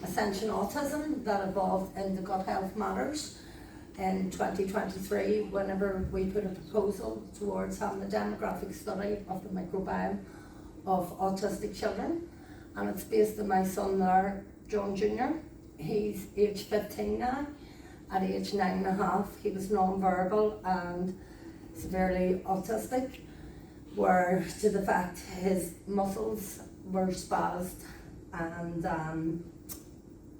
Ascension Autism that evolved into Gut Health Matters in 2023 whenever we put a proposal towards having a demographic study of the microbiome of autistic children, and it's based on my son there, John Jr. He's age 15 now. At age 9.5 he was non-verbal and severely autistic, where to the fact his muscles were spazzed and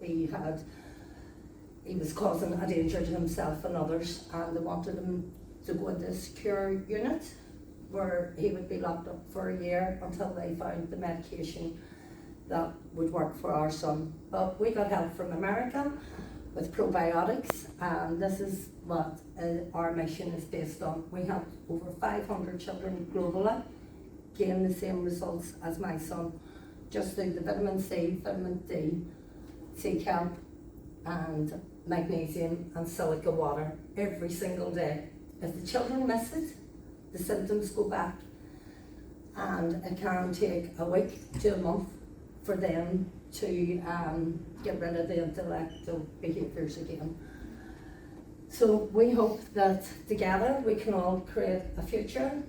he was causing a danger to himself and others, and they wanted him to go into a secure unit where he would be locked up for a year until they found the medication that would work for our son. But we got help from America with probiotics, and this is what our mission is based on. We have over 500 children globally gain the same results as my son, just through the vitamin C, vitamin D, sea kelp, and magnesium and silica water every single day. If the children miss it, the symptoms go back, and it can take a week to a month for them to get rid of the intellectual behaviours again. So we hope that together we can all create a future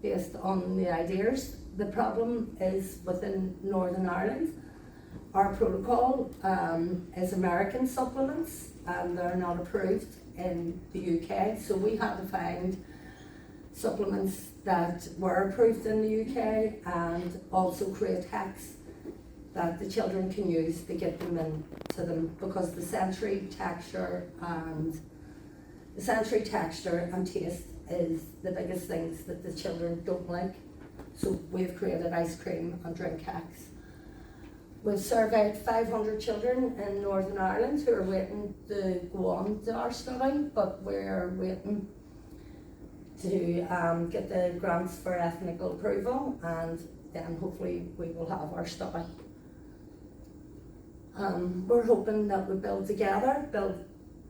based on the ideas. The problem is within Northern Ireland, our protocol is American supplements and they're not approved in the UK, so we had to find supplements that were approved in the UK and also create hacks that the children can use to get them into them, because the sensory texture and taste is the biggest things that the children don't like. So we've created ice cream and drink hacks. We've surveyed 500 children in Northern Ireland who are waiting to go on to our study, but we're waiting to get the grants for ethnical approval, and then hopefully we will have our study. We're hoping that we build together,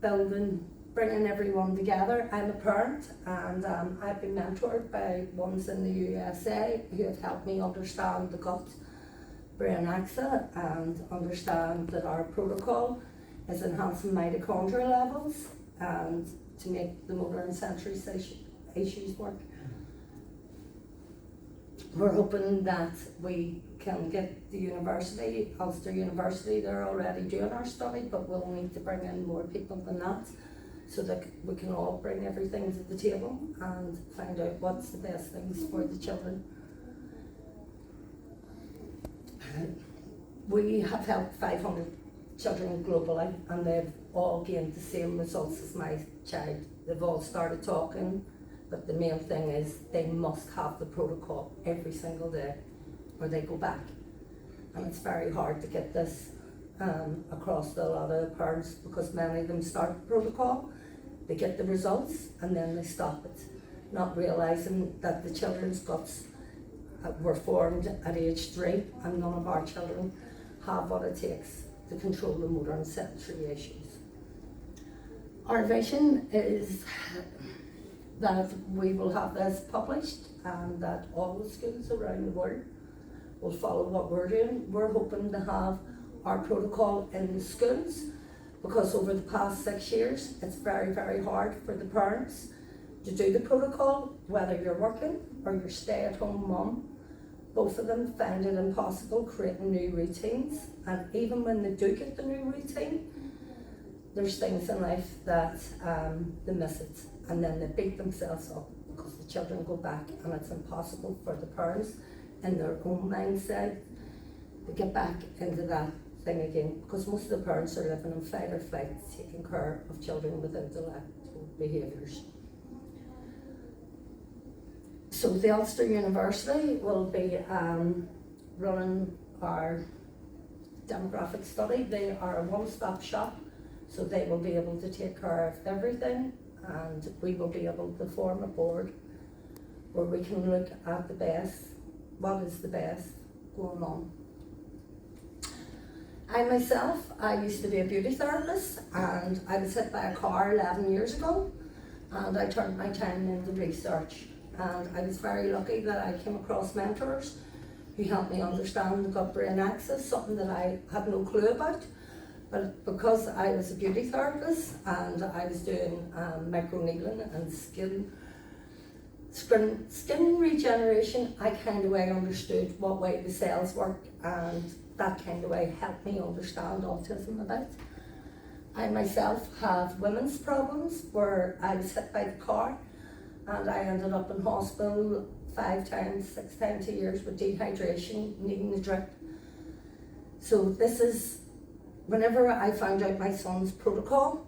bringing everyone together. I'm a parent, and I've been mentored by ones in the USA who have helped me understand the gut brain axis and understand that our protocol is enhancing mitochondrial levels and to make the motor and sensory issues work. We're hoping that we can get the university, Ulster University, they're already doing our study, but we'll need to bring in more people than that so that we can all bring everything to the table and find out what's the best things for the children. We have helped 500 children globally, and they've all gained the same results as my child. They've all started talking, but the main thing is they must have the protocol every single day or they go back. And it's very hard to get this across to a lot of parents, because many of them start the protocol, they get the results, and then they stop it, not realising that the children's guts were formed at age 3, and none of our children have what it takes to control the motor and sensory issues. Our vision is that we will have this published and that all the schools around the world will follow what we're doing. We're hoping to have our protocol in the schools, because over the past 6 years it's very, very hard for the parents to do the protocol, whether you're working or you're stay-at-home mum. Both of them find it impossible creating new routines, and even when they do get the new routine, there's things in life that they miss it, and then they beat themselves up because the children go back, and it's impossible for the parents in their own mindset to get back into that thing again, because most of the parents are living in fight or flight, taking care of children with intellectual behaviours. So the Ulster University will be running our demographic study. They are a one-stop shop, so they will be able to take care of everything, and we will be able to form a board where we can look at the best, what is the best going on. I myself, I used to be a beauty therapist, and I was hit by a car 11 years ago, and I turned my time into research. And I was very lucky that I came across mentors who helped me understand the gut-brain axis, something that I had no clue about. But because I was a beauty therapist and I was doing microneedling and skin regeneration, I kind of way understood what way the cells work, and that kind of way helped me understand autism a bit. I myself have women's problems where I was hit by the car and I ended up in hospital 5 times, 6 times a year with dehydration, needing the drip. So this is, whenever I found out my son's protocol,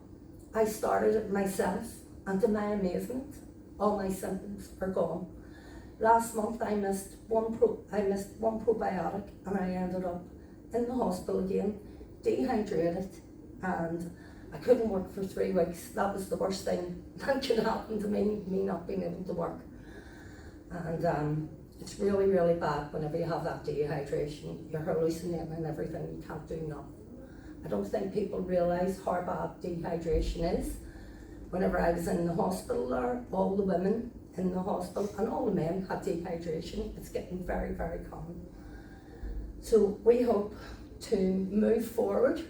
I started it myself, and to my amazement, all my symptoms are gone. Last month I missed one probiotic and I ended up in the hospital again, dehydrated, and I couldn't work for 3 weeks. That was the worst thing that could happen to me not being able to work. And it's really, really bad whenever you have that dehydration. You're hallucinating and everything, you can't do nothing. I don't think people realise how bad dehydration is. Whenever I was in the hospital there, all the women in the hospital and all the men had dehydration. It's getting very, very common. So we hope to move forward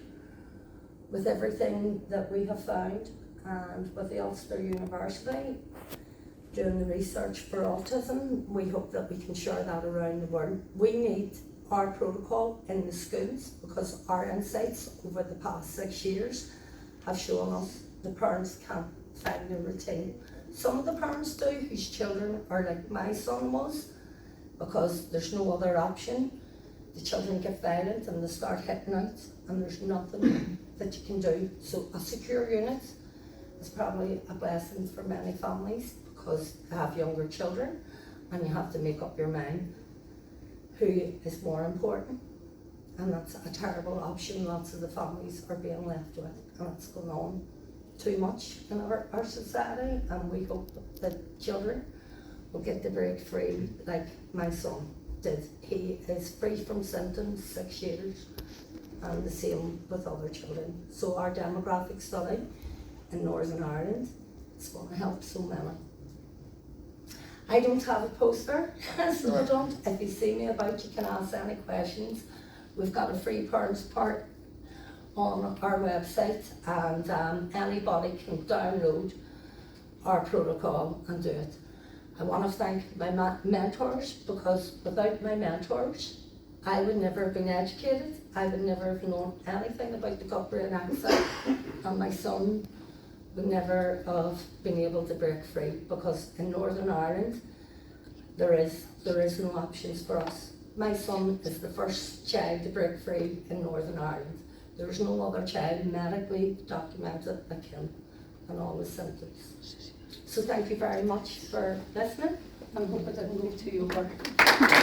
with everything that we have found, and with the Ulster University doing the research for autism, we hope that we can share that around the world. We need our protocol in the schools because our insights over the past 6 years have shown us the parents can't find a routine. Some of the parents do, whose children are like my son was, because there's no other option. The children get violent and they start hitting out, and there's nothing that you can do. So a secure unit is probably a blessing for many families, because they have younger children and you have to make up your mind who is more important. And that's a terrible option lots of the families are being left with, and it's going on too much in our society, and we hope that children will get the break free like my son did. He is free from symptoms 6 years, and the same with other children. So our demographic study in Northern Ireland is going to help so many. I don't have a poster, so I don't. If you see me about, you can ask any questions. We've got a free parents part on our website, and anybody can download our protocol and do it. I want to thank my mentors, because without my mentors, I would never have been educated. I would never have known anything about the gut-brain axis, and my son would never have been able to break free, because in Northern Ireland there is no options for us. My son is the first child to break free in Northern Ireland. There is no other child medically documented like him and all the symptoms. So thank you very much for listening, and hope it didn't go too over.